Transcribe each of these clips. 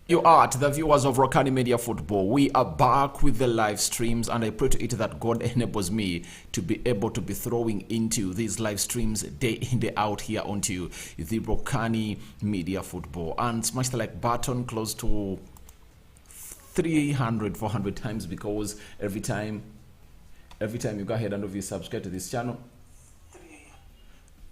You are to the viewers of Rokani Media Football. We are back with the live streams, and I pray to it that God enables me to be able to be throwing into these live streams day in, day out here onto the Rokani Media Football. And smash the like button close to 300, 400 times, because every time you go ahead and obviously subscribe to this channel,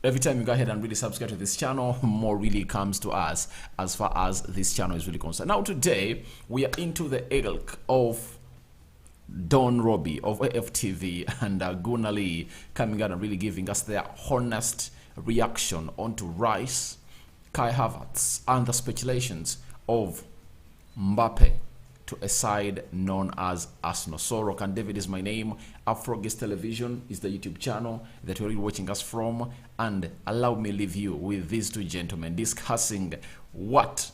really subscribe to this channel, more really comes to us as far as this channel is really concerned. Now today, we are into the ilk of Don Robbie of AFTV and Gunnar Lee coming out and really giving us their honest reaction onto Rice, Kai Havertz, and the speculations of Mbappe to a side known as Arsenal. So Rokan David is my name. Afrogist Television is the YouTube channel that you're watching us from, and allow me leave you with these two gentlemen discussing what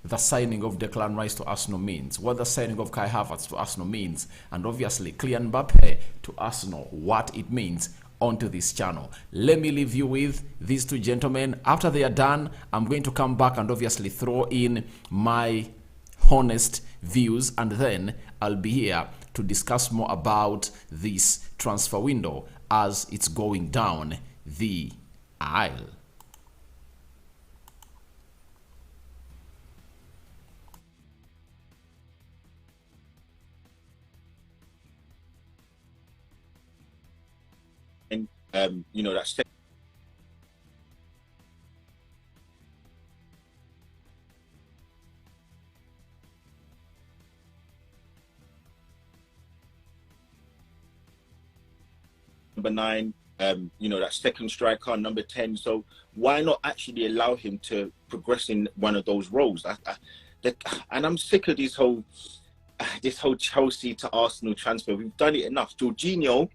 the signing of Declan Rice to Arsenal means, what the signing of Kai Havertz to Arsenal means, and obviously Kylian Mbappe to Arsenal, what it means onto this channel. Let me leave you with these two gentlemen. After they are done, I'm going to come back and obviously throw in my honest views, and then I'll be here to discuss more about this transfer window as it's going down the aisle. And you know, that's number 9, you know, that second striker, number 10. So why not actually allow him to progress in one of those roles? And I'm sick of this whole Chelsea to Arsenal transfer. We've done it enough. Jorginho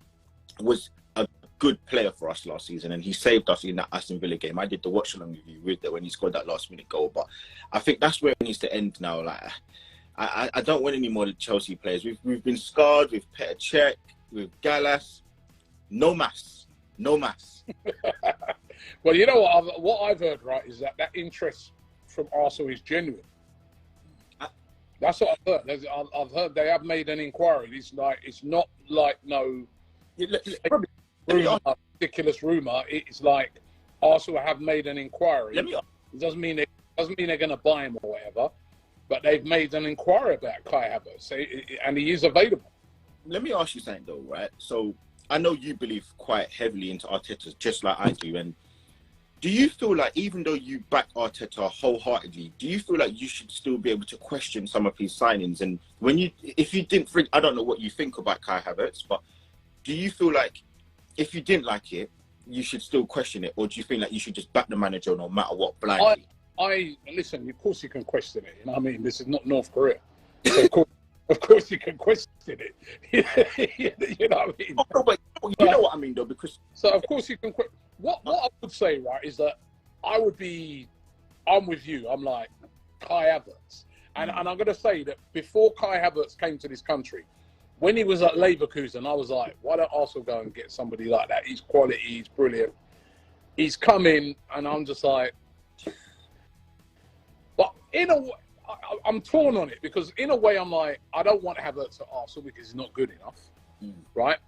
was a good player for us last season, and he saved us in that Aston Villa game. I did the watch along with you with it when he scored that last minute goal. But I think that's where it needs to end now. Like, I don't want any more Chelsea players. We've been scarred with Petr Cech, with Gallas. No mass. Well, you know what I've heard, right, is that interest from Arsenal is genuine. That's what I've heard. I've heard they have made an inquiry. It's not like no ridiculous rumor. It's like Arsenal have made an inquiry. It doesn't mean they're going to buy him or whatever, but they've made an inquiry about Kai Havertz, and he is available. Let me ask you something though, right? So I know you believe quite heavily into Arteta, just like I do. And do you feel like, even though you back Arteta wholeheartedly, do you feel like you should still be able to question some of his signings? And if you didn't think, I don't know what you think about Kai Havertz, but do you feel like if you didn't like it, you should still question it? Or do you feel like you should just back the manager no matter what, blindly? Listen, of course you can question it. You know what I mean? This is not North Korea. So of course you can question it. You know what I mean? Oh, but you know what I mean, though, because... So, of course you can... What I would say, right, is that I'm with you. I'm like, Kai Havertz. And I'm going to say that before Kai Havertz came to this country, when he was at Leverkusen, I was like, why don't Arsenal go and get somebody like that? He's quality, he's brilliant. He's come in, and I'm just like... But in a way... I'm torn on it, because in a way I'm like, I don't want Havertz at Arsenal because he's not good enough, right?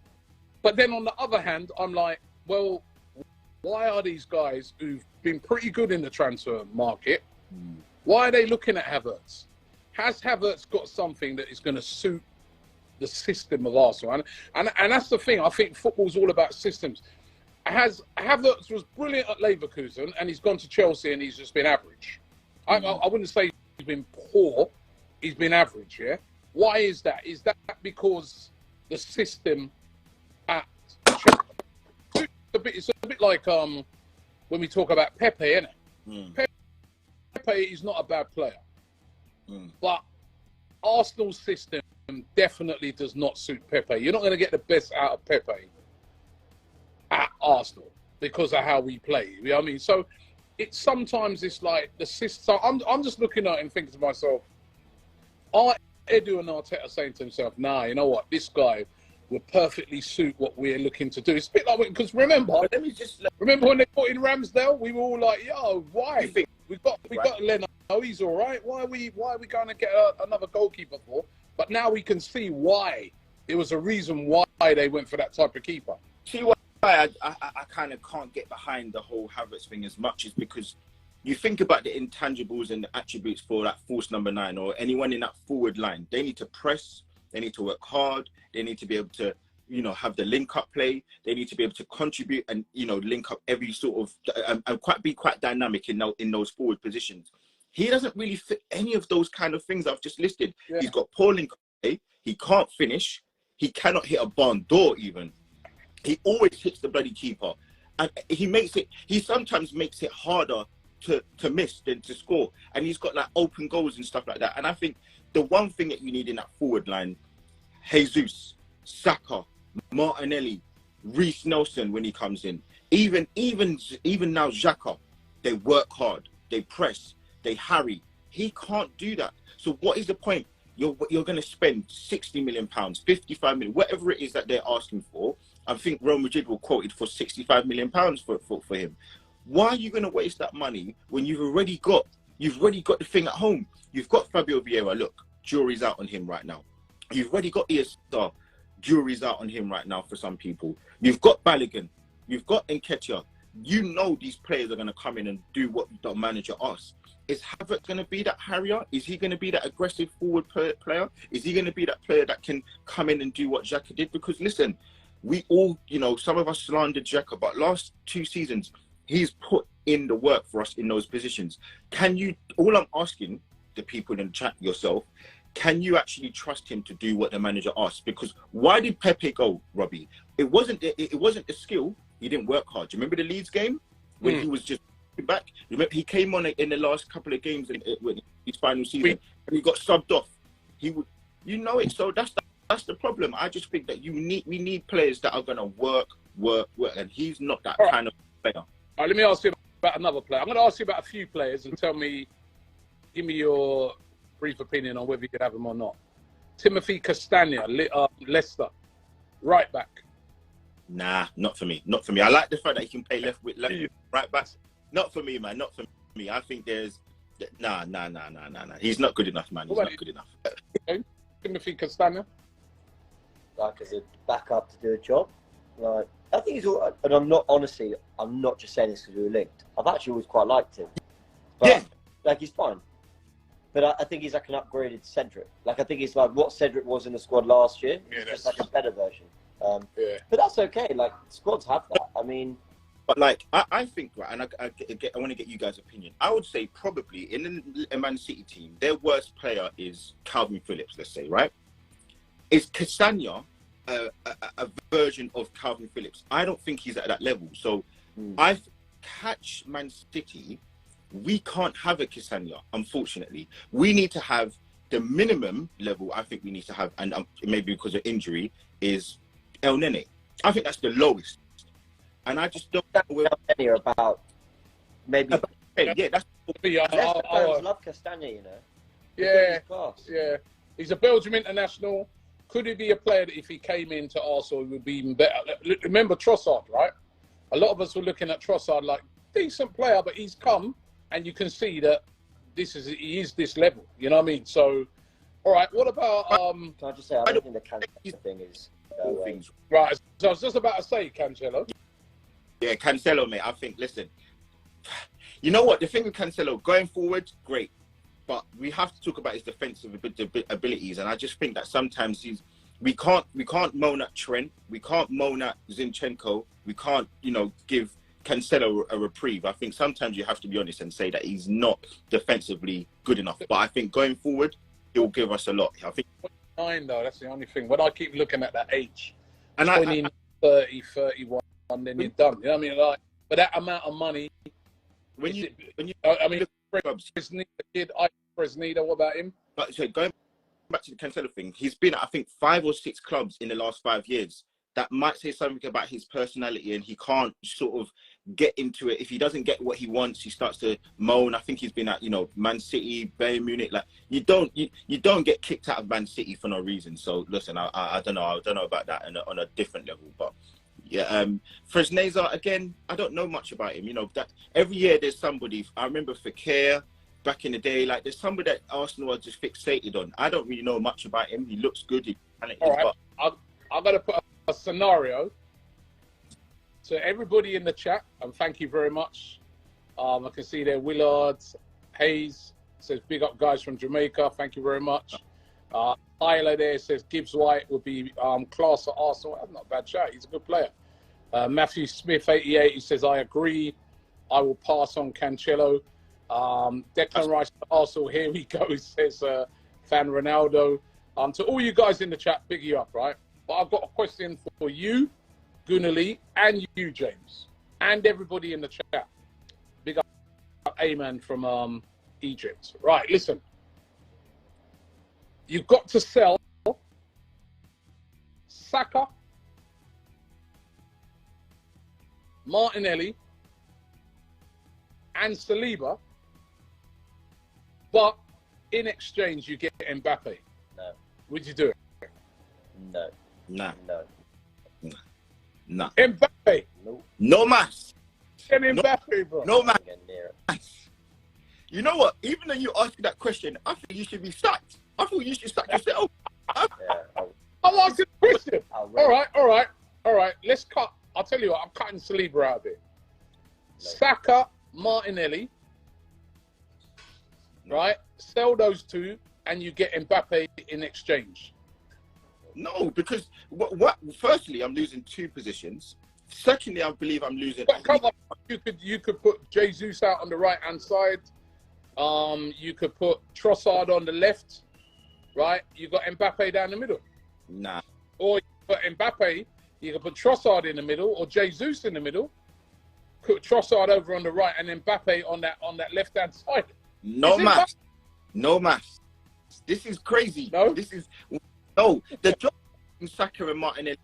But then on the other hand, I'm like, well, why are these guys who've been pretty good in the transfer market, why are they looking at Havertz? Has Havertz got something that is going to suit the system of Arsenal? And that's the thing. I think football's all about systems. Havertz was brilliant at Leverkusen, and he's gone to Chelsea and he's just been average. I wouldn't say he's been poor, he's been average, yeah? Why is that? Is that because the system at Chelsea, it's a bit like when we talk about Pepe, isn't it? Pepe is not a bad player, but Arsenal's system definitely does not suit Pepe. You're not going to get the best out of Pepe at Arsenal because of how we play. You know what I mean? So sometimes it's like the system. So I'm just looking at it and thinking to myself, are Edu and Arteta saying to himself, nah, you know what, this guy will perfectly suit what we're looking to do. It's a bit like, because remember when they put in Ramsdale, we were all like, yo, why? We got Leno, know, he's all right. Why are we going to get another goalkeeper for? But now we can see why. It was a reason why they went for that type of keeper. See why I kind of can't get behind the whole Havertz thing as much, is because you think about the intangibles and the attributes for that false number 9 or anyone in that forward line. They need to press, they need to work hard, they need to be able to, you know, have the link-up play, they need to be able to contribute and, you know, link up every sort of, and be quite dynamic in those forward positions. He doesn't really fit any of those kind of things I've just listed. Yeah. He's got poor link-up play, he can't finish, he cannot hit a barn door even. He always hits the bloody keeper. And he sometimes makes it harder to miss than to score. And he's got like open goals and stuff like that. And I think the one thing that you need in that forward line, Jesus, Saka, Martinelli, Reece Nelson when he comes in, even now Xhaka, they work hard, they press, they harry. He can't do that. So what is the point? You're going to spend 60 million pounds, 55 million, whatever it is that they're asking for. I think Real Madrid will quote it for 65 million pounds for him. Why are you going to waste that money when you've already got the thing at home? You've got Fabio Vieira. Look, jury's out on him right now. You've already got Iyasar. Jury's out on him right now for some people. You've got Balogun. You've got Nketiah. You know these players are going to come in and do what the manager asks. Is Havertz going to be that harrier? Is he going to be that aggressive forward player? Is he going to be that player that can come in and do what Xhaka did? Because listen, we all, you know, some of us slandered Xhaka, but last 2 seasons, he's put in the work for us in those positions. All I'm asking the people in the chat, yourself, can you actually trust him to do what the manager asks? Because why did Pepe go, Robbie? It wasn't the skill. He didn't work hard. Do you remember the Leeds game when he was just back? Remember, he came on in the last couple of games in his final season and he got subbed off. He would, you know it. So that's the problem. I just think that we need players that are going to work, and he's not that kind of player. All right, let me ask you about another player. I'm going to ask you about a few players and give me your brief opinion on whether you could have him or not. Timothy Castagna, Leicester, right back. Nah, not for me. Not for me. I like the fact that he can play left right back. Not for me, man. Not for me. I think there's nah. He's not good enough, man. He's not good enough. Timothy Castagna, like as a backup to do a job. Like I think he's all right. And I'm not just saying this because we were linked. I've actually always quite liked him. But, yeah. Like he's fine. But I think he's like an upgraded Cedric. Like I think he's like what Cedric was in the squad last year. Yeah, just like a better version. Yeah. But that's okay. Like squads have that. I mean, but like I think, right, and I want to get you guys' opinion. I would say probably in a Man City team, their worst player is Calvin Phillips. Let's say, right? Is Castagna a version of Calvin Phillips? I don't think he's at that level. So I catch Man City. We can't have a Castagna, unfortunately. We need to have the minimum level. I think we need to have, and maybe because of injury, is El Nene. I think that's the lowest. And I just don't know about maybe. Yeah, that's. I love Castagna, you know. Yeah, yeah. He's a Belgium international. Could he be a player that if he came into Arsenal would be even better? Remember Trossard, right? A lot of us were looking at Trossard like decent player, but he's come and you can see that he is this level. You know what I mean? So, all right. What about? Can I just say I don't think the Cancelo thing is. Right. So I was just about to say Cancelo. Yeah, Cancelo, mate. I think. Listen, you know what? The thing with Cancelo going forward, great. But we have to talk about his defensive abilities, and I just think that sometimes we can't moan at Trent, we can't moan at Zinchenko, we can't give Cancelo a reprieve. I think sometimes you have to be honest and say that he's not defensively good enough. But I think going forward, he'll give us a lot. I think 9 though, that's the only thing. When I keep looking at that age, and 20, 30, 31, then you're done. You know what I mean? Like for that amount of money, Fresneda, what about him? But so going back to the Cancelo thing, he's been at, I think, 5 or 6 clubs in the last 5 years. That might say something about his personality, and he can't sort of get into it. If he doesn't get what he wants, he starts to moan. I think he's been at, Man City, Bayern Munich. Like you don't get kicked out of Man City for no reason. So listen, I don't know about that on a different level, but. Yeah, Fresneda again. I don't know much about him. That every year there's somebody. I remember Fekir. back in the day. Like, there's somebody that Arsenal are just fixated on. I don't really know much about him. He looks good. All right, I'm going to put a scenario to everybody in the chat, and thank you very much. I can see there Willard Hayes says, big up guys from Jamaica. Thank you very much. Tyler there says Gibbs White would be class at Arsenal. That's not a bad shout. He's a good player. Matthew Smith 88, he says, I agree. I will pass on Cancelo. Declan Rice at Arsenal, here we go, says Fan Ronaldo. To all you guys in the chat, big you up, right? But I've got a question for you, Gunali, and you, James, and everybody in the chat. Big up Ayman from Egypt. Right, listen. You've got to sell Saka, Martinelli, and Saliba, but in exchange you get Mbappe. No. Would you do it? No. Nah. No. Nah. Mbappe. No. No mass. Get Mbappe, bro. No mass. Get near it. You know what? Even though you asked that question, I think you should be sacked. I thought you should sack yourself. Yeah, I'm asking the question. I'll All right. Let's cut. I'll tell you what. I'm cutting Saliba out of it. Saka, Martinelli. Right? Sell those two, and you get Mbappe in exchange. No, because what? Firstly, I'm losing 2 positions. Secondly, I believe I'm losing. But come on, you could put Jesus out on the right hand side. You could put Trossard on the left. Right? You got Mbappe down the middle. Nah. Or you put Mbappe. You could put Trossard in the middle, or Jesus in the middle. Put Trossard over on the right, and Mbappe on that left hand side. No maths. No maths. This is crazy. No? This is no. The drop in Saka and Martinelli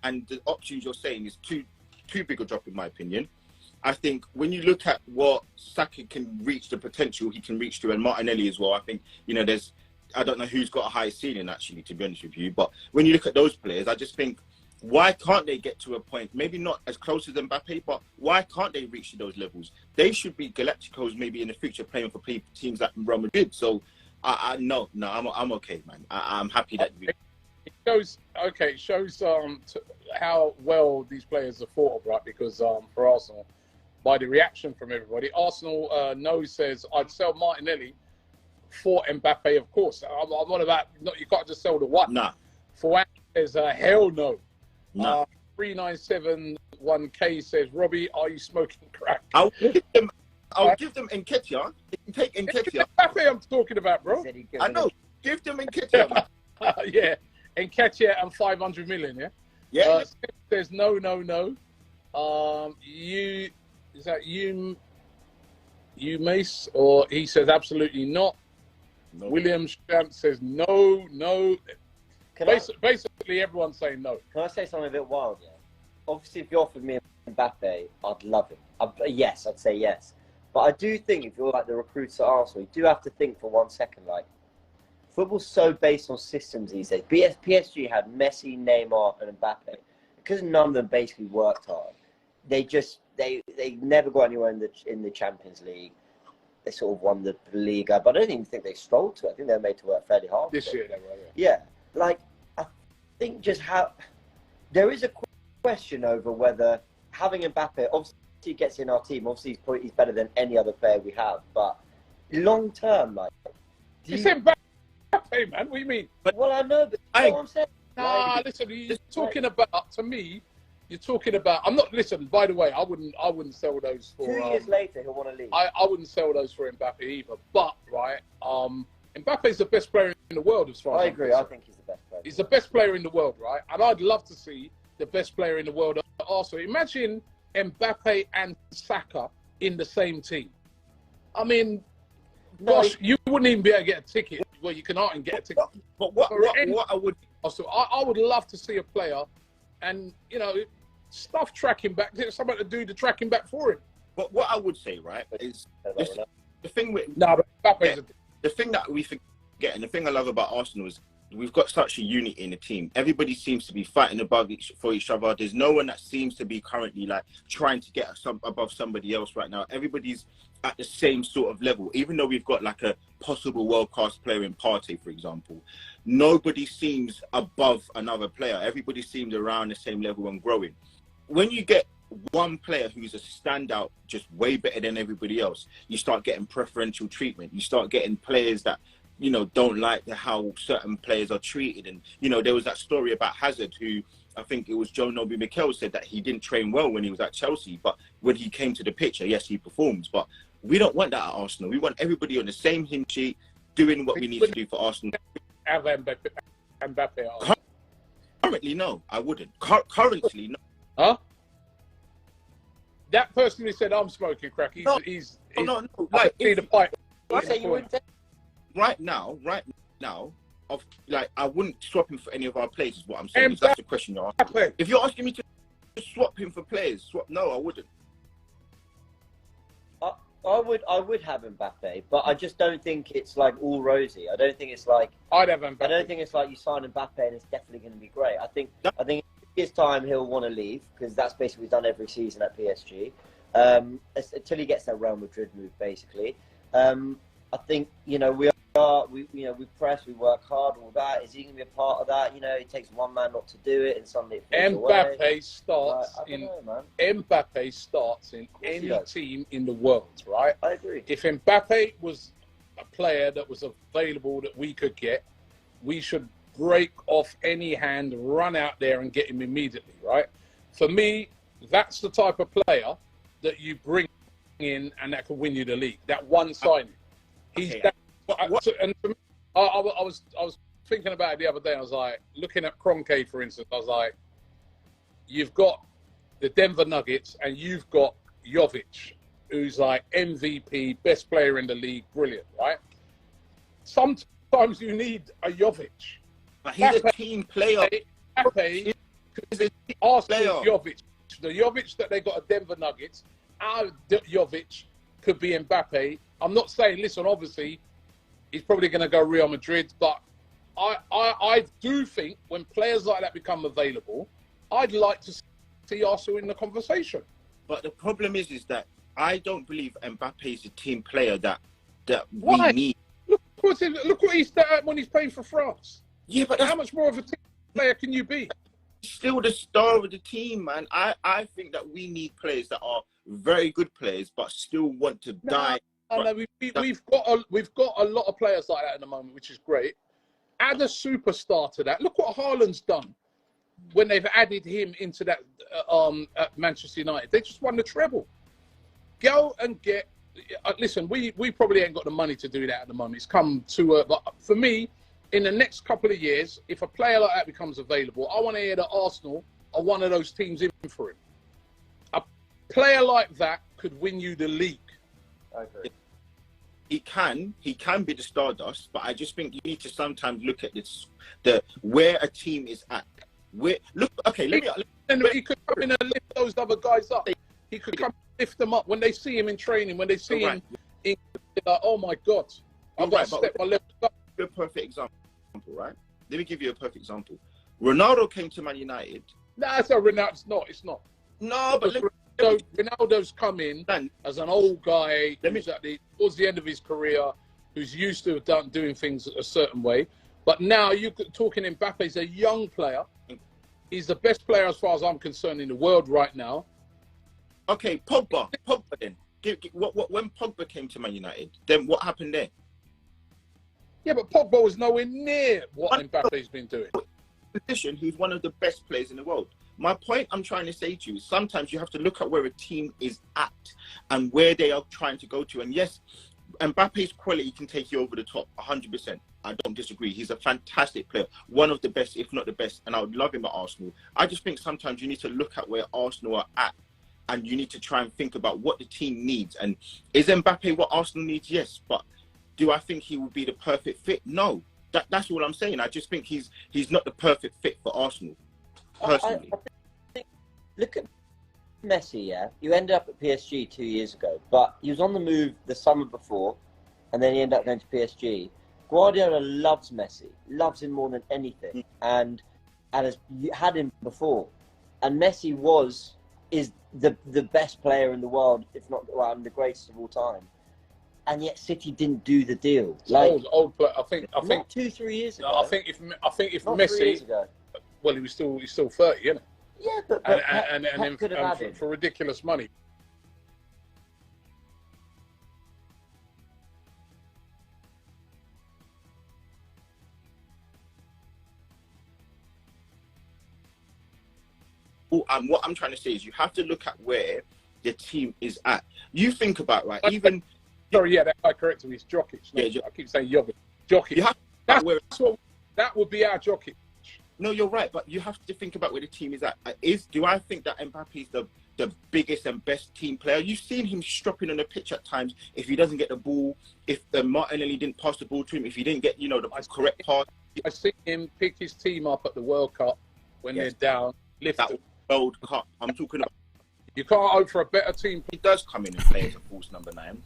and the options you're saying is too big a drop in my opinion. I think when you look at what Saka can reach, the potential he can reach to, and Martinelli as well, I think, you know, I don't know who's got a higher ceiling actually, to be honest with you. But when you look at those players, I just think, why can't they get to a point, maybe not as close as Mbappe, but why can't they reach to those levels? They should be Galacticos maybe in the future playing for teams like Real Madrid. So, no, I'm okay, man. I'm happy that it shows how well these players are thought of, right? Because for Arsenal, by the reaction from everybody, Arsenal says I'd sell Martinelli for Mbappe, of course. I'm not about you can't just sell the one. Nah. For says hell no. No. 3971K says, Robbie, are you smoking crack? I'll give them Nketiah. They can take Nketiah. Mbappe I'm talking about, bro. I know. Give them Nketiah. Yeah. Nketiah and 500 million, yeah? Yeah. Says no. Is that you Mace? Or he says absolutely not. No. William Stamp says no. Basically, everyone's saying no. Can I say something a bit wild? Yeah. Obviously, if you offered me Mbappe, I'd love it. Yes, I'd say yes. But I do think if you're like the recruits at Arsenal, you do have to think for 1 second. Like, football's so based on systems these days. PSG had Messi, Neymar, and Mbappe. Because none of them basically worked hard. They never got anywhere in the Champions League. They sort of won the Liga, but I don't even think they strolled to it. I think they were made to work fairly hard. This year, they were, yeah. Like, I think just how there is a question over whether having Mbappe, obviously he gets in our team, obviously he's better than any other player we have, but long term, like, you said Mbappe, man. What do you mean? Well, I know, but you know what I'm saying. Nah, listen, you're talking about, to me, you're talking about, I'm not, listen, by the way, I wouldn't sell those for 2 years later he'll want to leave. I wouldn't sell those for Mbappe either, but right, Mbappe's the best player in the world as far as I agree. I think he's the best player. He's the best player in the world, right? And I'd love to see the best player in the world also. Imagine Mbappe and Saka in the same team. I mean, gosh, you wouldn't even be able to get a ticket. Well, you can and get a ticket. But what I would also, I would love to see a player, and you know, stuff tracking back. Get somebody to do the tracking back for him. But what I would say, right, is the thing with the thing that we forget, and the thing I love about Arsenal is we've got such a unity in the team. Everybody seems to be fighting for each other. There's no one that seems to be currently like trying to get above somebody else right now. Everybody's at the same sort of level. Even though we've got like a possible world-class player in Partey, for example, nobody seems above another player. Everybody seems around the same level and growing. When you get one player who's a standout, just way better than everybody else, you start getting preferential treatment. You start getting players that, you know, don't like how certain players are treated. And, you know, there was that story about Hazard, who I think it was Joe Nobi Mikel said that he didn't train well when he was at Chelsea, but when he came to the picture, yes, he performs. But we don't want that at Arsenal. We want everybody on the same hymn sheet, doing what we need to do for Arsenal. Have Mbappe. Currently, no, I wouldn't. Currently, no. Huh? That person who said I'm smoking crack, he's no. Like, the pipe. Right now, I wouldn't swap him for any of our players. Is what I'm saying. That's the question you're asking. If you're asking me to swap him for players, no, I wouldn't. I would have Mbappe, but I just don't think it's like all rosy. I don't think it's like I'd have Mbappe. I don't think it's like you sign Mbappe and it's definitely going to be great. I think in his time he'll want to leave, because that's basically what he's done every season at PSG, until he gets that Real Madrid move, basically. I think, you know, we press, we work hard, all that. Is he going to be a part of that? You know, it takes one man not to do it, and suddenly it falls away. Mbappe starts in any team in the world, right? I agree. If Mbappe was a player that was available that we could get, we should break off any hand, run out there and get him immediately, right? For me, that's the type of player that you bring in and that can win you the league. That one signing. I was thinking about it the other day. I was like, looking at Kroenke, for instance, I was like, you've got the Denver Nuggets and you've got Jovic, who's like MVP, best player in the league, brilliant, right? Sometimes you need a Jovic. But he's a team player. Mbappe is Arsenal Jovic. The Jovic that they got at Denver Nuggets, our Jovic could be Mbappe. I'm not saying, listen, obviously, he's probably going to go Real Madrid, but I do think when players like that become available, I'd like to see Arsenal in the conversation. But the problem is that I don't believe Mbappe is a team player that Why? we need. Look what he's done when he's playing for France. Yeah, but how much more of a team player can you be? Still the star of the team, man. I think that we need players that are very good players, but still want to die. No, we've got a lot of players like that at the moment, which is great. Add a superstar to that. Look what Haaland's done when they've added him into that at Manchester United. They just won the treble. Go and get. Listen, we probably ain't got the money to do that at the moment. It's come to. But for me, in the next couple of years, if a player like that becomes available, I want to hear that Arsenal are one of those teams in for him. A player like that could win you the league. I agree. He can be the Stardust, but I just think you need to sometimes look at this, where a team is at. He could come in and lift those other guys up. He could come and lift them up when they see him in training, when they see him in, like, oh my God, I've got to step my level up. A perfect example, right? Let me give you a perfect example. Ronaldo came to Man United. Nah, it's not Ronaldo. It's not. No, but Ronaldo's come in as an old guy who's towards the end of his career, who's used to doing things a certain way. But now you're talking Mbappe's a young player. He's the best player as far as I'm concerned in the world right now. Okay, Pogba then. When Pogba came to Man United, then what happened there? Yeah, but Pogba was nowhere near what Mbappe's been doing. Position, he's one of the best players in the world. My point I'm trying to say to you is sometimes you have to look at where a team is at and where they are trying to go to. And yes, Mbappe's quality can take you over the top, 100%. I don't disagree. He's a fantastic player, one of the best, if not the best, and I would love him at Arsenal. I just think sometimes you need to look at where Arsenal are at and you need to try and think about what the team needs. And is Mbappe what Arsenal needs? Yes, but do I think he will be the perfect fit? No. That's all I'm saying. I just think he's not the perfect fit for Arsenal, personally. I think, look at Messi, yeah? You ended up at PSG 2 years ago, but he was on the move the summer before, and then he ended up going to PSG. Guardiola loves Messi, loves him more than anything, and has had him before. And Messi is the best player in the world, if not the greatest of all time. And yet City didn't do the deal. Like Old player. I think not 2-3 years ago. I think if not Messi, 3 years ago. well, he's still 30, isn't he? Yeah, but And could have had him for ridiculous money. What I'm trying to say is you have to look at where the team is at. You think about, right, even... Sorry, yeah, that guy corrected me. It's Jokic. No, Yeah, I keep saying Jokic. Jokic. You have That would be our Jokic. No, you're right, but you have to think about where the team is at. Do I think that Mbappe is the biggest and best team player? You've seen him stropping on the pitch at times if he doesn't get the ball, if Martinelli didn't pass the ball to him, if he didn't get, the correct pass. I see him pick his team up at the World Cup when they're down, lift that them. World Cup. I'm talking about. You can't hope for a better team. He does come in and play as a false number 9.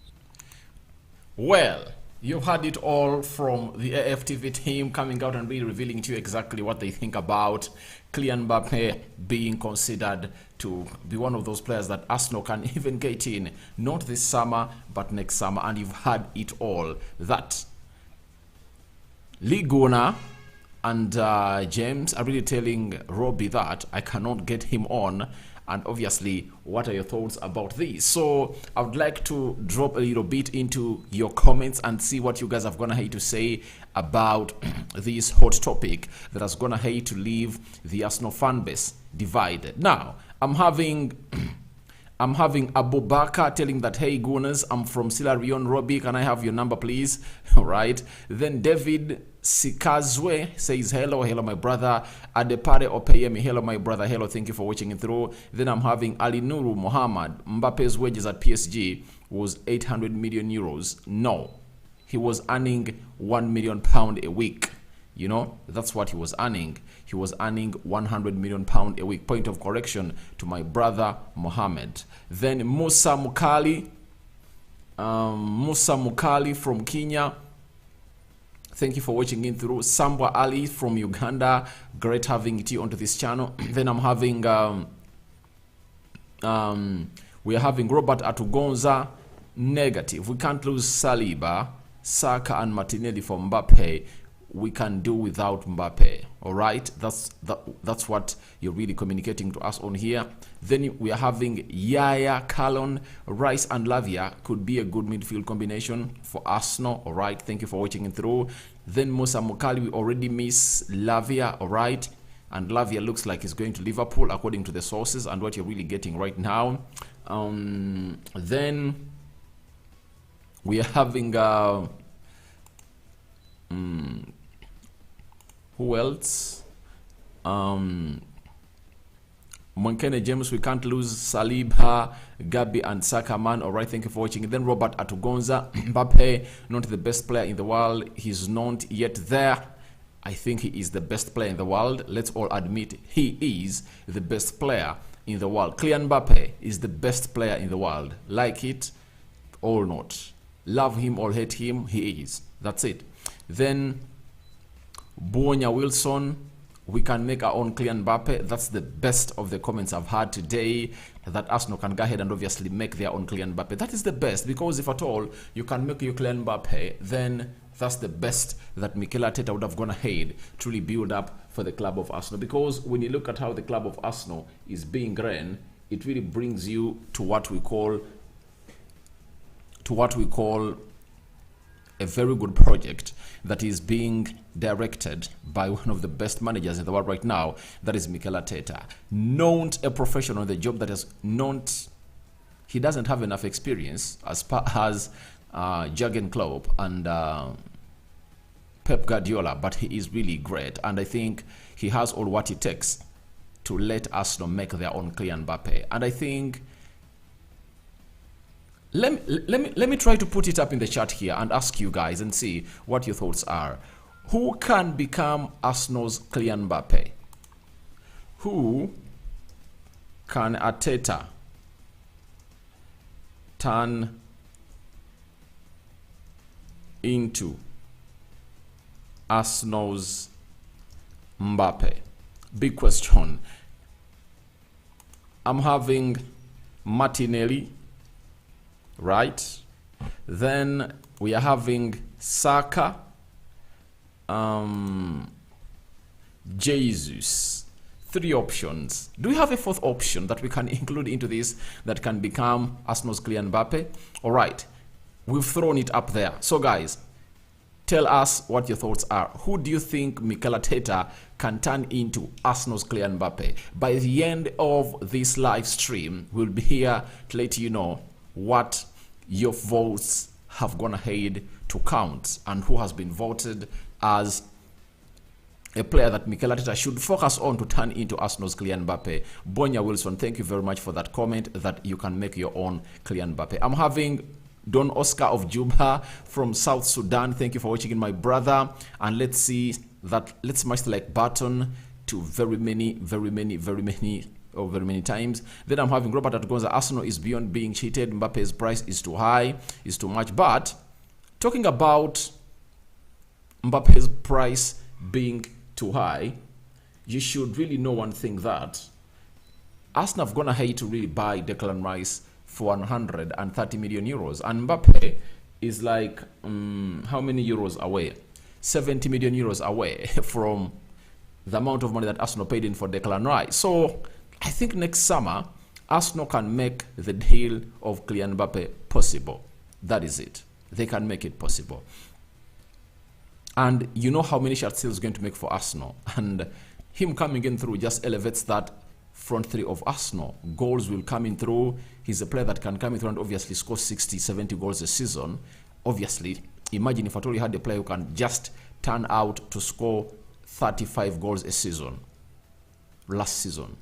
Well, you've had it all from the AFTV team coming out and really revealing to you exactly what they think about Kylian Mbappe being considered to be one of those players that Arsenal can even get in, not this summer, but next summer. And you've had it all. That Ligona and James are really telling Robbie that I cannot get him on. And obviously, what are your thoughts about this? So I would like to drop a little bit into your comments and see what you guys have gonna hate to say about this hot topic that has gonna hate to leave the Arsenal fan base divided. Now, I'm having Abubakar telling that, hey Gunners, I'm from Sierra Leone. Robbie, can I have your number please? All right. Then David Sikazwe says, hello my brother. Adepare Opeyemi, hello my brother, hello, thank you for watching it through. Then I'm having Ali Nuru Muhammad. Mbappe's wages at PSG was 800 million euros. No, he was earning £1 million a week. That's what he was earning. He was earning £100 million a week. Point of correction to my brother Mohammed. Then Musa Mukali from Kenya. Thank you for watching in through. Sambwa Ali from Uganda. Great having you onto this channel. Then I'm having we are having Robert Atugonza. Negative. We can't lose Saliba, Saka and Martinelli for Mbappe. We can do without Mbappe. All right, that's what you're really communicating to us on here. Then we are having Yaya, Kalon, Rice and Lavia could be a good midfield combination for Arsenal. All right, thank you for watching it through. Then Musa Mukali, we already miss Lavia. All right, and Lavia looks like he's going to Liverpool according to the sources and what you're really getting right now. Then we are having who else? Monkene James, we can't lose Saliba, Gabi and Saka, man. All right, thank you for watching. Then Robert Atugonza, Mbappe, not the best player in the world. He's not yet there. I think he is the best player in the world. Let's all admit he is the best player in the world. Kylian Mbappe is the best player in the world. Like it or not. Love him or hate him, he is. That's it. Then Bonya Wilson, we can make our own Kylian Mbappe. That's the best of the comments I've had today, that Arsenal can go ahead and obviously make their own Kylian Mbappe. That is the best, because if at all you can make your Kylian Mbappe, then that's the best that Mikel Arteta would have gone ahead to really build up for the club of Arsenal. Because when you look at how the club of Arsenal is being run, it really brings you to what we call a very good project that is being directed by one of the best managers in the world right now, that is Mikel Arteta. Not a professional on the job, that is not, he doesn't have enough experience as Jurgen Klopp and Pep Guardiola, but he is really great, and I think he has all what it takes to let Arsenal make their own Kylian Mbappe. And I think let me try to put it up in the chat here and ask you guys and see what your thoughts are. Who can become Arsenal's Kylian Mbappe? Who can Arteta turn into Arsenal's Mbappe? Big question. I'm having Martinelli, right? Then we are having Saka, Jesus. 3 options. Do we have a 4th option that we can include into this that can become Arsenal's Kylian Mbappe? All right, we've thrown it up there. So guys, tell us what your thoughts are. Who do you think Mikel Arteta can turn into Arsenal's Kylian Mbappe? By the end of this live stream, we'll be here to let you know what your votes have gone ahead to count and who has been voted as a player that Mikel Arteta should focus on to turn into Arsenal's Kylian Mbappe. Bonya Wilson, thank you very much for that comment that you can make your own Kylian Mbappe. I'm having Don Oscar of Juba from South Sudan. Thank you for watching in, my brother. And let's see that, let's smash the like button to very many times. Then I'm having Robert Atgonza. Arsenal is beyond being cheated. Mbappe's price is too high, is too much. But talking about Mbappe's price being too high, you should really know one thing, that Arsenal have gone ahead to really buy Declan Rice for 130 million euros, and Mbappe is like how many euros away? 70 million euros away from the amount of money that Arsenal paid in for Declan Rice. So I think next summer Arsenal can make the deal of Kylian Mbappe possible. That is it. They can make it possible. And you know how many shots he's going to make for Arsenal, and him coming in through just elevates that front 3 of Arsenal. Goals will come in through. He's a player that can come in through and obviously score 60, 70 goals a season. Obviously, imagine if at all you had a player who can just turn out to score 35 goals a season last season.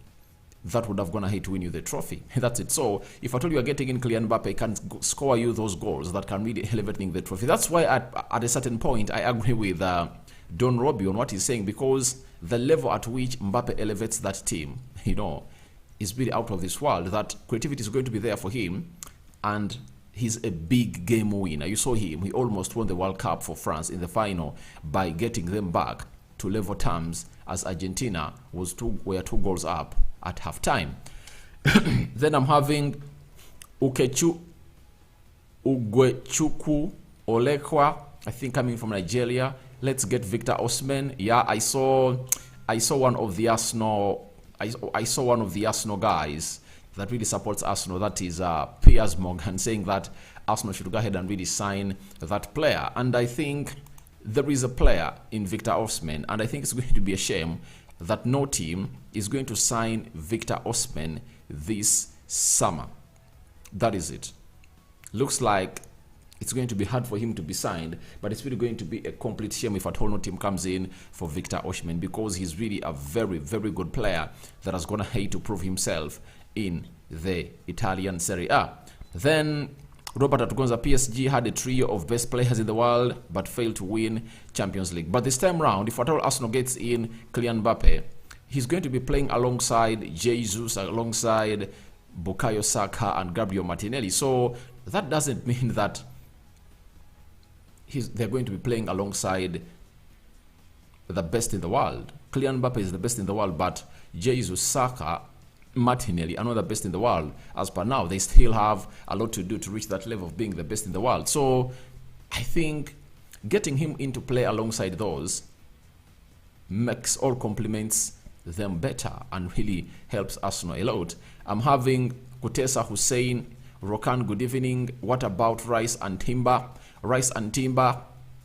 That would have gone ahead to win you the trophy. That's it. So if at all you are getting in Kylian Mbappe, can score you those goals that can really elevate the trophy. That's why at a certain point I agree with Don Robbie on what he's saying, because the level at which Mbappe elevates that team, you know, is really out of this world. That creativity is going to be there for him, and he's a big game winner. You saw him. He almost won the World Cup for France in the final by getting them back to level terms as Argentina were 2 goals up at halftime. Then I'm having Ugwechukwu Olekwa, I think, coming from Nigeria. Let's get Victor Osimhen. Yeah, I saw one of the Arsenal. I saw one of the Arsenal guys that really supports Arsenal. That is Piers Morgan, saying that Arsenal should go ahead and really sign that player. And I think there is a player in Victor Osimhen, and I think it's going to be a shame that no team is going to sign Victor Osimhen this summer. That is it. Looks like it's going to be hard for him to be signed, but it's really going to be a complete shame if at all no team comes in for Victor Osimhen, because he's really a very good player that has gone ahead to prove himself in the Italian Serie A. Then Robert Atgonza, PSG had a trio of best players in the world but failed to win Champions League. But this time round, if at all Arsenal gets in Kylian Mbappe, he's going to be playing alongside Jesus, alongside Bukayo Saka and Gabriel Martinelli. So that doesn't mean that they're going to be playing alongside the best in the world. Kylian Mbappe is the best in the world, but Jesus, Saka, Martinelli are not the best in the world. As per now, they still have a lot to do to reach that level of being the best in the world. So I think getting him into play alongside those makes or complements them better and really helps Arsenal a lot. I'm having Kutesa Hussein, Rokan, good evening. What about Rice and Timber? Rice and Timber,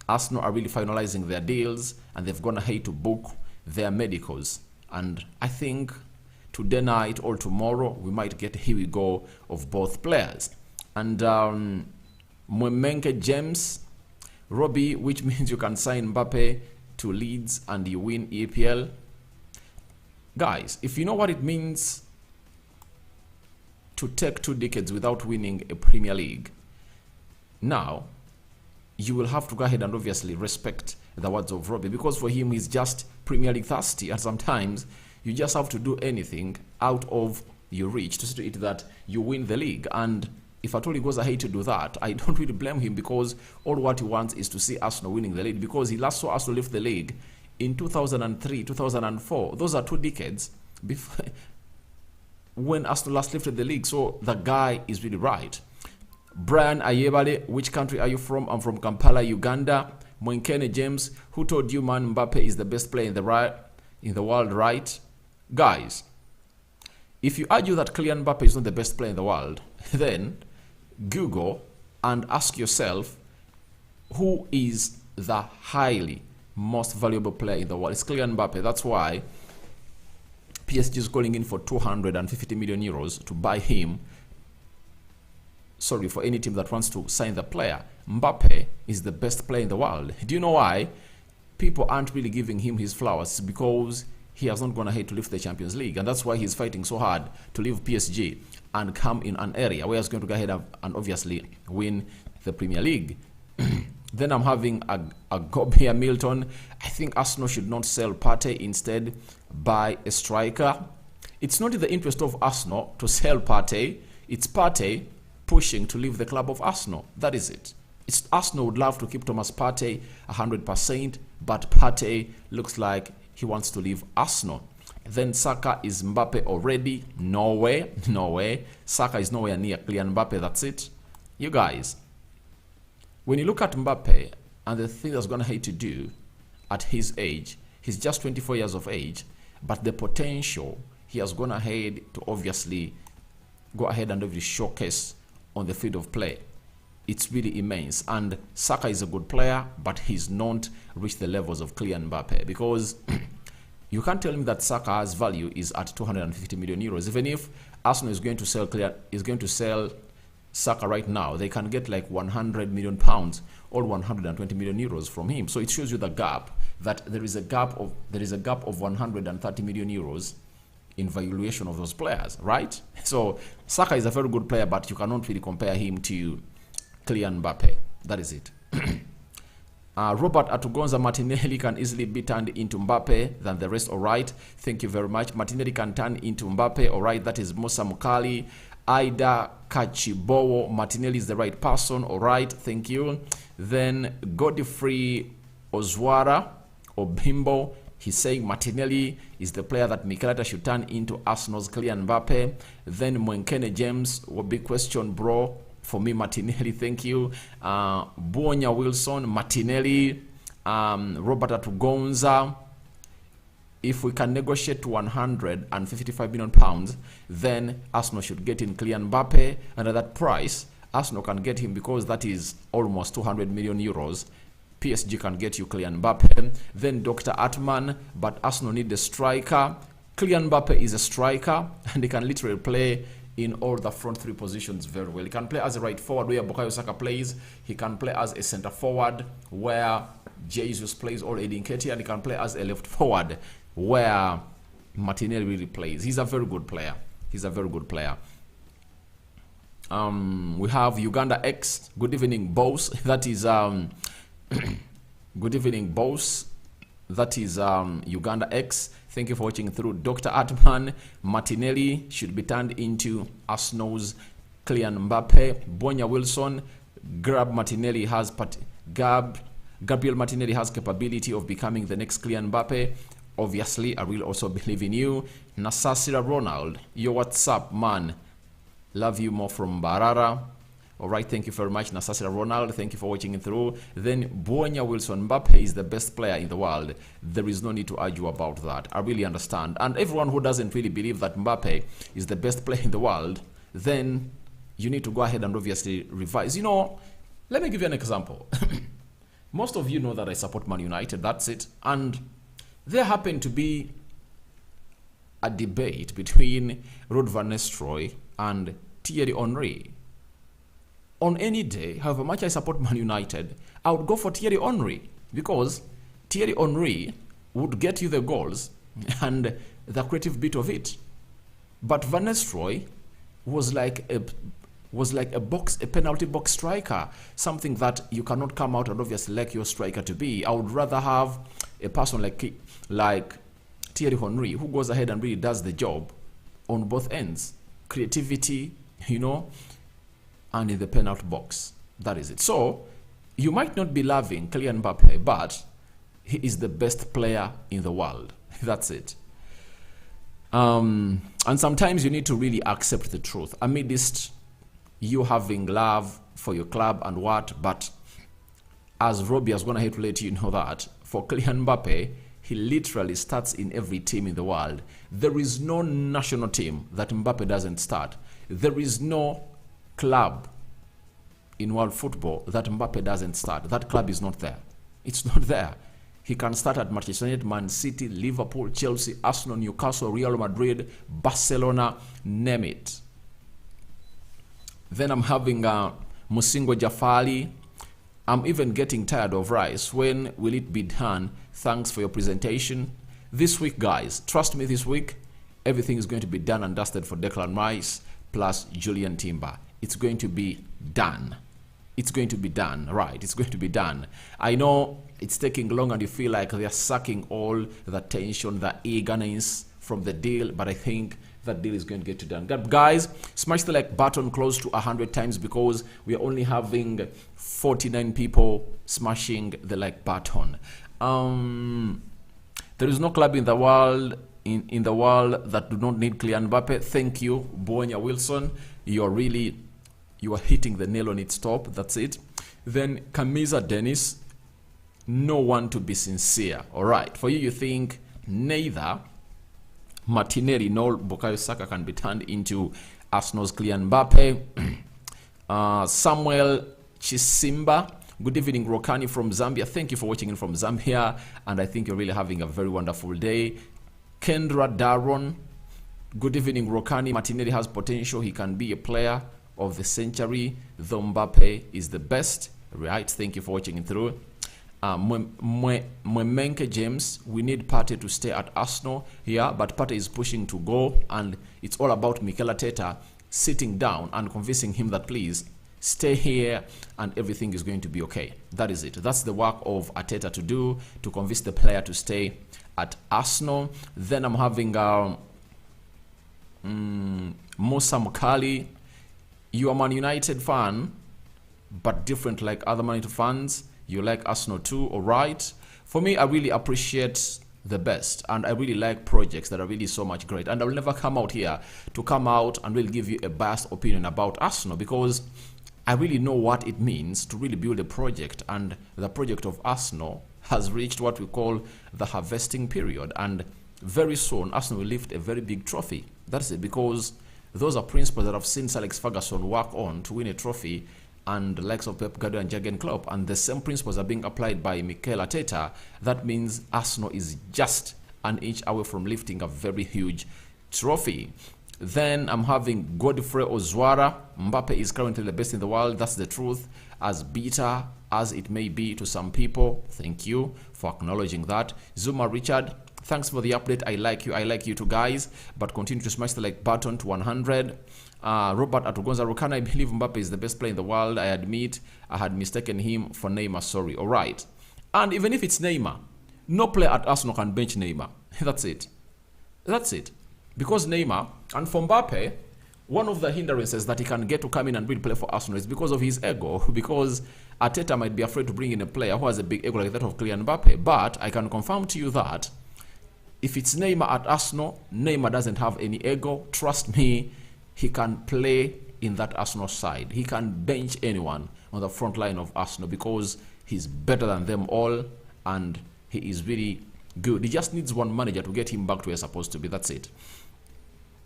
Arsenal are really finalizing their deals, and they've gone ahead to book their medicals. And I think today night or tomorrow we might get here we go of both players. And Mwemenke James, Robbie, which means you can sign Mbappe to Leeds and you win EPL. Guys, if you know what it means to take 2 decades without winning a Premier League, now you will have to go ahead and obviously respect the words of Robbie, because for him he's just Premier League thirsty, and sometimes you just have to do anything out of your reach to see to it that you win the league. And if at all he goes ahead to do that, I don't really blame him, because all what he wants is to see Arsenal winning the league, because he last saw Arsenal lift the league in 2003, 2004. Those are 2 decades before when Arsenal last lifted the league. So the guy is really right. Brian Ayebale, which country are you from? I'm from Kampala, Uganda. Mwenkene James, who told you, man, Mbappe is the best player in the world, right? Guys, if you argue that Kylian Mbappe is not the best player in the world, then Google and ask yourself, who is the highly most valuable player in the world? It's Kylian Mbappe. That's why PSG is calling in for 250 million euros to buy him. Sorry, for any team that wants to sign the player. Mbappe is the best player in the world. Do you know why people aren't really giving him his flowers? It's because he has not gone ahead to lift the Champions League, and that's why he's fighting so hard to leave PSG and come in an area where he's going to go ahead and obviously win the Premier League. Then I'm having a gob here, Milton. I think Arsenal should not sell Partey, instead buy a striker. It's not in the interest of Arsenal to sell Partey. It's Partey pushing to leave the club of Arsenal. That is it. Arsenal would love to keep Thomas Partey 100%, but Partey looks like he wants to leave Arsenal. Then Saka, is Mbappe already? No way, no way. Saka is nowhere near Kylian Mbappe. That's it. You guys, when you look at Mbappe and the thing that's going to hate to do at his age, he's just 24 years of age, but the potential he has gone ahead to obviously go ahead and obviously showcase on the field of play, it's really immense. And Saka is a good player, but he's not reached the levels of Kylian Mbappe, because you can't tell me that Saka's value is at 250 million euros. Even if Arsenal is going to sell Saka right now, they can get like 100 million pounds or 120 million euros from him. So it shows you the gap, that there is a gap of 130 million euros in valuation of those players, right? So Saka is a very good player, but you cannot really compare him to Kylian Mbappe. That is it. Robert Atugonza, Martinelli can easily be turned into Mbappe than the rest. All right, thank you very much. Martinelli can turn into Mbappe. All right, that is Musa Mukali. Aida Kachibowo, Martinelli is the right person. All right, thank you. Then Godfrey Ozwara Obimbo, he's saying Martinelli is the player that Mikel Arteta should turn into Arsenal's Kylian Mbappe. Then Mwenkene James, what big question, bro? For me, Martinelli, thank you. Buonya Wilson, Martinelli. Robert Atugonza. If we can negotiate to 155 million pounds, then Arsenal should get in Kylian Mbappe. And at that price, Arsenal can get him, because that is almost 200 million euros. PSG can get you Kylian Mbappe. Then Dr. Atman, but Arsenal need a striker. Kylian Mbappe is a striker, and he can literally play in all the front 3 positions very well. He can play as a right forward where Bukayo Saka plays. He can play as a center forward where Jesus plays, or Edin Nketiah, and he can play as a left forward where Martinelli really plays. He's a very good player. He's a very good player. We have Uganda X. Good evening, boss. That is good evening, boss. That is Uganda X. Thank you for watching through. Dr. Atman, Martinelli should be turned into Arsenal's Kylian Mbappe. Bonya Wilson, Gabriel Martinelli has capability of becoming the next Kylian Mbappe. Obviously, I will also believe in you. Nasasira Ronald, yo, what's up, man? Love you more from Barara. All right, thank you very much, Nasasira Ronald. Thank you for watching it through. Then Bonya Wilson, Mbappe is the best player in the world. There is no need to argue about that. I really understand. And everyone who doesn't really believe that Mbappe is the best player in the world, then you need to go ahead and obviously revise. You know, let me give you an example. Most of you know that I support Man United. That's it. And there happened to be a debate between Ruud van Nistelrooy and Thierry Henry. On any day, however much I support Man United, I would go for Thierry Henry, because Thierry Henry would get you the goals and the creative bit of it. But Van Nistelrooy was like a penalty box striker, something that you cannot come out and obviously like your striker to be. I would rather have a person like Thierry Henry, who goes ahead and really does the job on both ends. Creativity, you know, and in the penalty box. That is it. So you might not be loving Kylian Mbappe, but he is the best player in the world. That's it. And sometimes you need to really accept the truth amidst you having love for your club and what, but as Robbie is going to let you know that for Kylian Mbappe, he literally starts in every team in the world. There is no national team that Mbappe doesn't start. There is no club in world football that Mbappe doesn't start. That club is not there. It's not there. He can start at Manchester United, Man City, Liverpool, Chelsea, Arsenal, Newcastle, Real Madrid, Barcelona, name it. Then I'm having Musingo Jafali. I'm even getting tired of Rice. When will it be done? Thanks for your presentation. This week, guys, trust me, this week, everything is going to be done and dusted for Declan Rice plus Julian Timber. It's going to be done. It's going to be done, right? It's going to be done. I know it's taking long and you feel like they're sucking all the tension, the eagerness from the deal, but I think that deal is going to get done. Guys, smash the like button close to 100 times because we are only having 49 people smashing the like button. There is no club in the world in the world that do not need Kylian Mbappe. Thank you, Bonya Wilson. You are hitting the nail on its top. That's it. Then Kamisa Dennis, no one to be sincere. All right, for you, you think neither Martinelli nor Bukayo Saka can be turned into Arsenal's Kylian Mbappe. Samuel Chisimba, good evening, Rokani from Zambia. Thank you for watching in from Zambia, and I think you're really having a very wonderful day. Kendra Daron, good evening, Rokani. Martinelli has potential. He can be a player of the century, though Mbappe is the best. Right, thank you for watching it through. Mwemenke James, we need Partey to stay at Arsenal here, but Partey is pushing to go, and it's all about Mikel Arteta sitting down and convincing him that please stay here and everything is going to be okay. That is it. That's the work of Arteta to do, to convince the player to stay at Arsenal. Then I'm having Musa Mukali. You are Man United fan, but different like other Man United fans. You like Arsenal too, all right? For me, I really appreciate the best, and I really like projects that are really so much great. And I will never come out here to come out and really give you a biased opinion about Arsenal, because I really know what it means to really build a project, and the project of Arsenal has reached what we call the harvesting period, and very soon Arsenal will lift a very big trophy. That's it, because those are principles that I've seen Sir Alex Ferguson work on to win a trophy, and the likes of Pep Guardiola and Jurgen Klopp, and the same principles are being applied by Mikel Arteta. That means Arsenal is just an inch away from lifting a very huge trophy. Then I'm having Godfrey Ozwara. Mbappe is currently the best in the world. That's the truth, as bitter as it may be to some people. Thank you for acknowledging that. Zuma Richard, thanks for the update. I like you too, guys, but continue to smash the like button to 100. Robert Atugonza Rukana, I believe Mbappe is the best player in the world. I admit I had mistaken him for Neymar. Sorry. All right. And even if it's Neymar, no player at Arsenal can bench Neymar. That's it. That's it. Because Neymar, and for Mbappe, one of the hindrances that he can get to come in and really play for Arsenal is because of his ego. Because Arteta might be afraid to bring in a player who has a big ego like that of Kylian Mbappe. But I can confirm to you that if it's Neymar at Arsenal, Neymar doesn't have any ego. Trust me, he can play in that Arsenal side. He can bench anyone on the front line of Arsenal because he's better than them all, and he is really good. He just needs one manager to get him back to where he's supposed to be. That's it.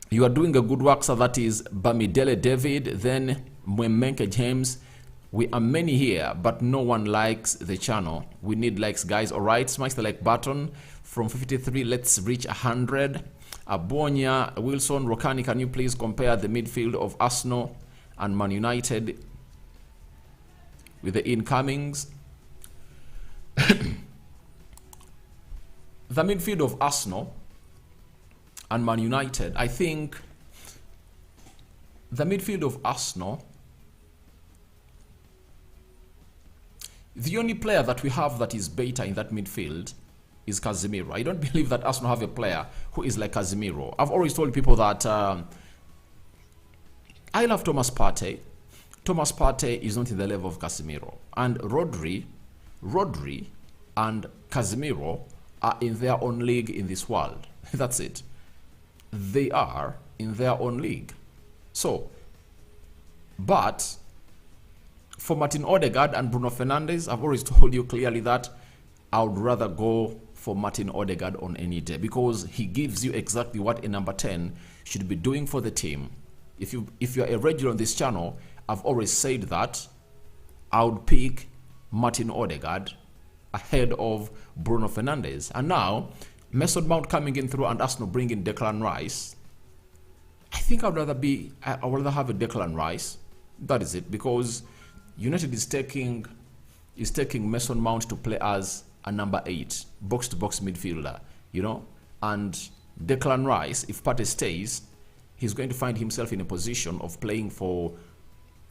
You are doing a good work, so that is Bamidele David. Then Mwemenke James. We are many here, but no one likes the channel. We need likes, guys. All right, smash the like button. From 53, let's reach 100. Abonya Wilson Rokani, can you please compare the midfield of Arsenal and Man United with the incomings? The midfield of Arsenal and Man United, I think the midfield of Arsenal, the only player that we have that is better in that midfield is Casemiro. I don't believe that Arsenal have a player who is like Casemiro. I've always told people that I love Thomas Partey. Thomas Partey is not in the level of Casemiro. And Rodri and Casemiro are in their own league in this world. That's it. They are in their own league. So, but for Martin Odegaard and Bruno Fernandes, I've always told you clearly that I would rather go for Martin Odegaard on any day, because he gives you exactly what a number 10 should be doing for the team. If you're a regular on this channel, I've always said that I would pick Martin Odegaard ahead of Bruno Fernandes. And now, Mason Mount coming in through and Arsenal bringing Declan Rice. I think I'd rather have a Declan Rice. That is it, because United is taking Mason Mount to play as a number 8, box-to-box midfielder, you know. And Declan Rice, if Partey stays, he's going to find himself in a position of playing for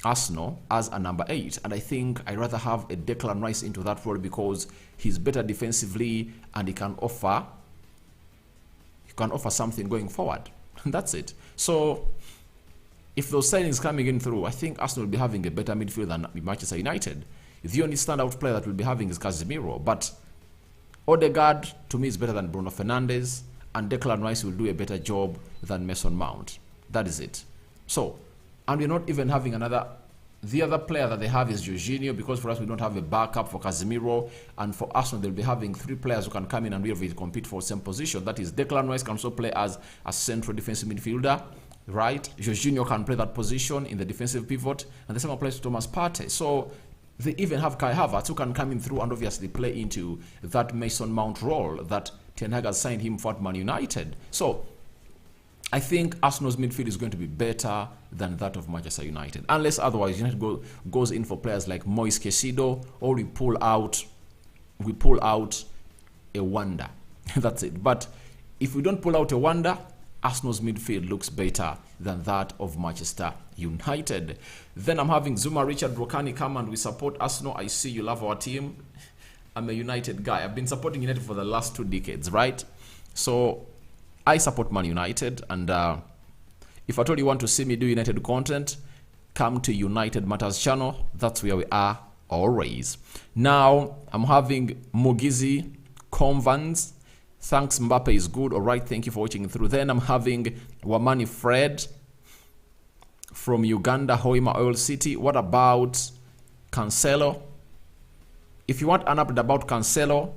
Arsenal as a number 8. And I think I'd rather have a Declan Rice into that role, because he's better defensively and he can offer something going forward. And that's it. So if those signings coming in through, I think Arsenal will be having a better midfield than Manchester United. The only standout player that we'll be having is Casemiro. But Odegaard, to me, is better than Bruno Fernandes, and Declan Rice will do a better job than Mason Mount. That is it. So, and we're not even having the other player that they have is Jorginho, because for us we don't have a backup for Casemiro, and for Arsenal they'll be having 3 players who can come in and really compete for the same position. That is, Declan Rice can also play as a central defensive midfielder, right? Jorginho can play that position in the defensive pivot, and the same applies to Thomas Partey. So they even have Kai Havertz, who can come in through and obviously play into that Mason Mount role that Ten Hag has signed him for at Man United. So I think Arsenal's midfield is going to be better than that of Manchester United, unless otherwise United goes in for players like Moise Caicedo, or we pull out a wonder. That's it. But if we don't pull out a wonder, Arsenal's midfield looks better than that of Manchester United. Then I'm having Zuma Richard Brokani come and we support Arsenal. I see you love our team. I'm a United guy. I've been supporting United for the last 2 decades, right? So I support Man United, and if at all you want to see me do United content, come to United Matters channel. That's where we are always. Now I'm having Mugizi Convans. Thanks, Mbappe is good. All right, thank you for watching through. Then I'm having Wamani Fred from Uganda, Hoima Oil City. What about Cancelo? If you want an update about Cancelo,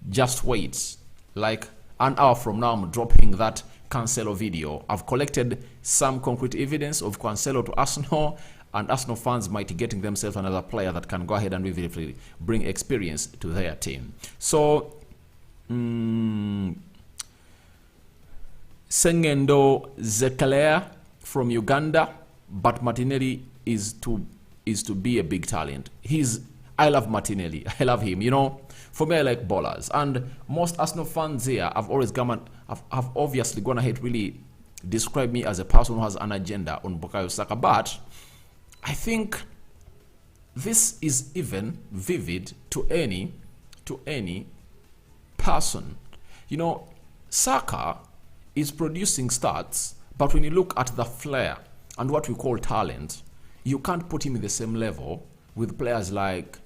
just wait. Like an hour from now, I'm dropping that Cancelo video. I've collected some concrete evidence of Cancelo to Arsenal, and Arsenal fans might be getting themselves another player that can go ahead and really bring experience to their team. So, Sengendo Zekalea from Uganda, but Martinelli is to be a big talent. I love Martinelli. I love him. You know, for me, I like ballers, and most Arsenal fans here have obviously gone ahead really describe me as a person who has an agenda on Bukayo Saka. But I think this is even vivid to any person. You know, Saka is producing stats, but when you look at the flair and what we call talent, you can't put him in the same level with players like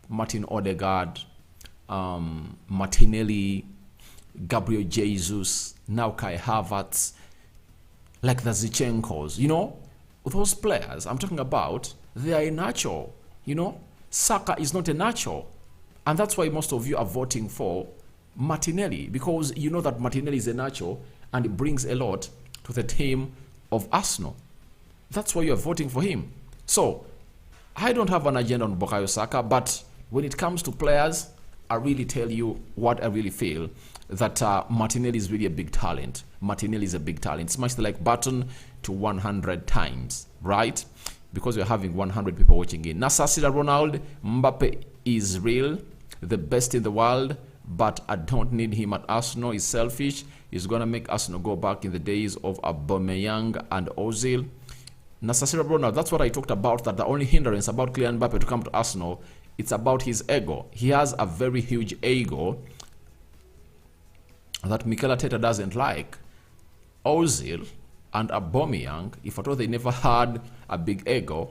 Martin Odegaard, Martinelli, Gabriel Jesus, now Kai Havertz, like the Zichenkos. You know, those players I'm talking about, they are a natural. You know, Saka is not a natural, and that's why most of you are voting for Martinelli, because you know that Martinelli is a natural and it brings a lot to the team of Arsenal. That's why you're voting for him. So I don't have an agenda on Bukayo Saka, but when it comes to players, I really tell you what I really feel, that Martinelli is really a big talent. Martinelli is a big talent. Smash the like button to 100 times, right? Because we're having 100 people watching in. Nasasira Ronald, Mbappe is real, the best in the world, but I don't need him at Arsenal. He's selfish. He's going to make Arsenal go back in the days of Aubameyang and Ozil. Nasasira Ronald, that's what I talked about, that the only hindrance about Kylian Mbappe to come to Arsenal, it's about his ego. He has a very huge ego that Mikel Arteta doesn't like. Ozil and Aubameyang, if at all they never had a big ego,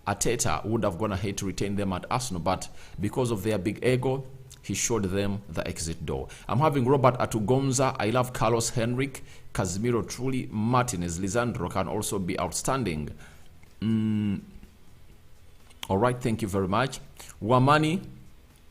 Arteta would have gone ahead to retain them at Arsenal, but because of their big ego, he showed them the exit door. I'm having Robert Atugonza. I love Carlos Henrique, Casemiro truly, Martinez, Lisandro can also be outstanding. All right, thank you very much. Wamani,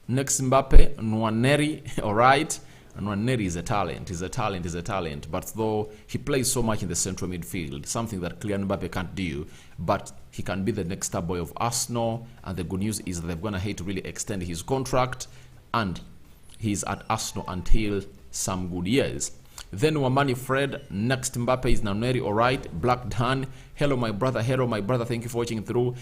next Mbappe, Nwaneri. All right. Nwaneri is a talent, is a talent. But though he plays so much in the central midfield, something that Kylian Mbappe can't do, but he can be the next star boy of Arsenal. And the good news is that they're going to hate to really extend his contract, and he's at Arsenal until some good years. Then Wamani Fred, next Mbappe is Nwaneri. All right. Black Dan, hello my brother, thank you for watching through.